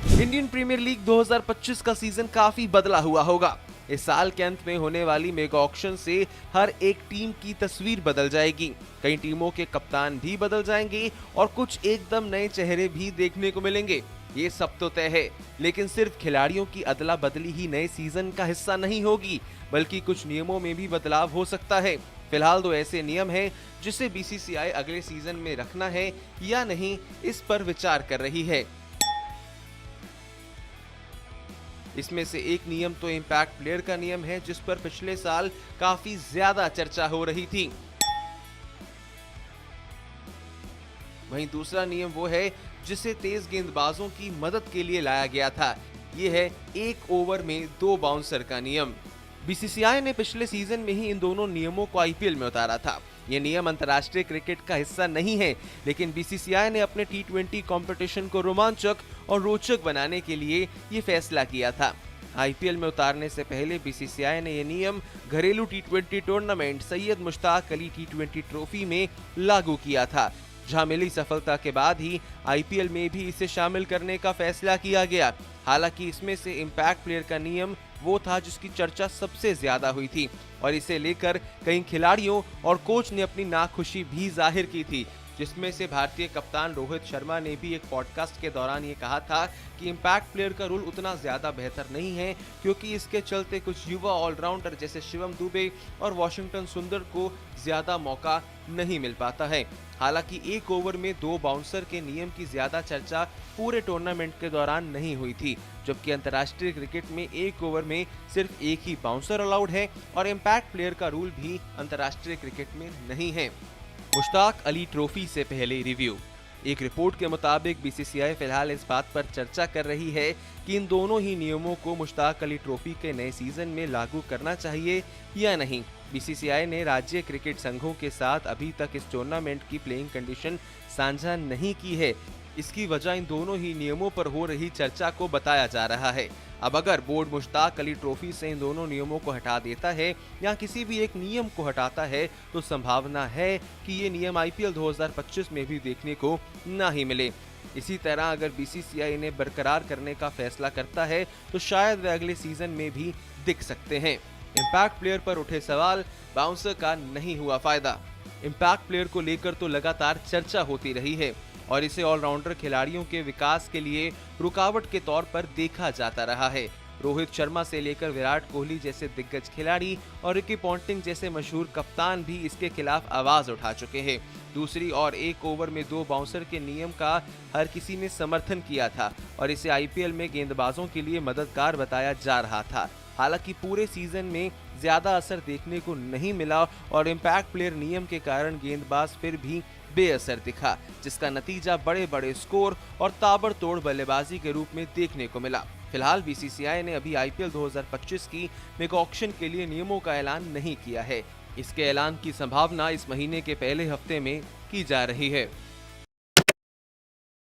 Indian premiere league 2025 का season काफी बदला हुआ होगा। इस साल के अंत में होने वाली मेगा ऑक्शन से हर एक टीम की तस्वीर बदल जाएगी। कई टीमों के कप्तान भी बदल जाएंगे और कुछ एकदम नए चेहरे भी देखने को मिलेंगे। ये सब तो तय है, लेकिन सिर्फ खिलाड़ियों की अदला बदली ही नए सीजन का हिस्सा नहीं होगी, बल्कि कुछ नियमों में भी बदलाव हो सकता है। फिलहाल दो ऐसे नियम हैं जिसे बीसीसीआई अगले सीजन में रखना है या नहीं, इस पर विचार कर रही है। इसमें से एक नियम तो इम्पैक्ट प्लेयर का नियम है, जिस पर पिछले साल काफी ज्यादा चर्चा हो रही थी। वहीं दूसरा नियम वो है जिसे तेज गेंदबाजों की मदद के लिए लाया गया था। ये है 1 ओवर में 2 बाउंसर का नियम। बीसीसीआई ने पिछले सीजन में ही इन दोनों नियमों को आईपीएल में उतारा था। ये नियम अंतर्राष्ट्रीय क्रिकेट का हिस्सा नहीं है, लेकिन बीसीसीआई ने अपने टी20 कंपटीशन को रोमांचक और रोचक बनाने के लिए ये फैसला किया था। आईपीएल में उतारने से पहले बीसीसीआई ने ये नियम घरेलू टी20 टूर्नामेंट सैयद मुश्ताक अली टी20 ट्रॉफी में लागू किया था, जहां मिली सफलता के बाद ही आईपीएल में भी इसे शामिल करने का फैसला किया गया। हालांकि इसमें से इम्पैक्ट प्लेयर का नियम वो था जिसकी चर्चा सबसे ज्यादा हुई थी और इसे लेकर कई खिलाड़ियों और कोच ने अपनी नाखुशी भी जाहिर की थी, जिसमें से भारतीय कप्तान रोहित शर्मा ने भी एक पॉडकास्ट के दौरान ये कहा था कि इम्पैक्ट प्लेयर का रूल उतना ज्यादा बेहतर नहीं है, क्योंकि इसके चलते कुछ युवा ऑलराउंडर जैसे शिवम दुबे और वॉशिंगटन सुंदर को ज्यादा मौका नहीं मिल पाता है। हालांकि 1 ओवर में 2 बाउंसर के नियम की ज्यादा चर्चा पूरे टूर्नामेंट के दौरान नहीं हुई थी, जबकि अंतर्राष्ट्रीय क्रिकेट में 1 ओवर में सिर्फ एक ही बाउंसर अलाउड है और इम्पैक्ट प्लेयर का रूल भी अंतर्राष्ट्रीय क्रिकेट में नहीं है। मुश्ताक अली ट्रॉफी से पहले रिव्यू। एक रिपोर्ट के मुताबिक बीसीसीआई फिलहाल इस बात पर चर्चा कर रही है कि इन दोनों ही नियमों को मुश्ताक अली ट्रॉफी के नए सीजन में लागू करना चाहिए या नहीं। बीसीसीआई ने राज्य क्रिकेट संघों के साथ अभी तक इस टूर्नामेंट की प्लेइंग कंडीशन साझा नहीं की है। इसकी वजह इन दोनों ही नियमों पर हो रही चर्चा को बताया जा रहा है। अब अगर बोर्ड मुश्ताक अली ट्रॉफी से इन दोनों नियमों को हटा देता है या किसी भी एक नियम को हटाता है, तो संभावना है कि ये नियम आईपीएल 2025 में भी देखने को ना ही मिले। इसी तरह अगर बीसीसीआई इन्हें बरकरार करने का फैसला करता है तो शायद वे अगले सीजन में भी दिख सकते हैं। इम्पैक्ट प्लेयर पर उठे सवाल, बाउंसर का नहीं हुआ फायदा। इम्पैक्ट प्लेयर को लेकर तो लगातार चर्चा होती रही है और इसे ऑलराउंडर खिलाड़ियों के विकास के लिए रुकावट के तौर पर देखा जाता रहा है। रोहित शर्मा से लेकर विराट कोहली जैसे दिग्गज खिलाड़ी और रिकी पॉन्टिंग जैसे मशहूर कप्तान भी इसके खिलाफ आवाज उठा चुके हैं। दूसरी ओर 1 ओवर में 2 बाउंसर के नियम का हर किसी ने समर्थन किया था और इसे आईपीएल में गेंदबाजों के लिए मददगार बताया जा रहा था। हालांकि पूरे सीजन में ज्यादा असर देखने को नहीं मिला और इम्पैक्ट प्लेयर नियम के कारण गेंदबाज फिर भी बेअसर दिखा, जिसका नतीजा बड़े बड़े स्कोर और ताबड़तोड़ बल्लेबाजी के रूप में देखने को मिला। फिलहाल बीसीसीआई ने अभी आईपीएल 2025 की मेगा ऑक्शन के लिए नियमों का ऐलान नहीं किया है। इसके ऐलान की संभावना इस महीने के पहले हफ्ते में की जा रही है।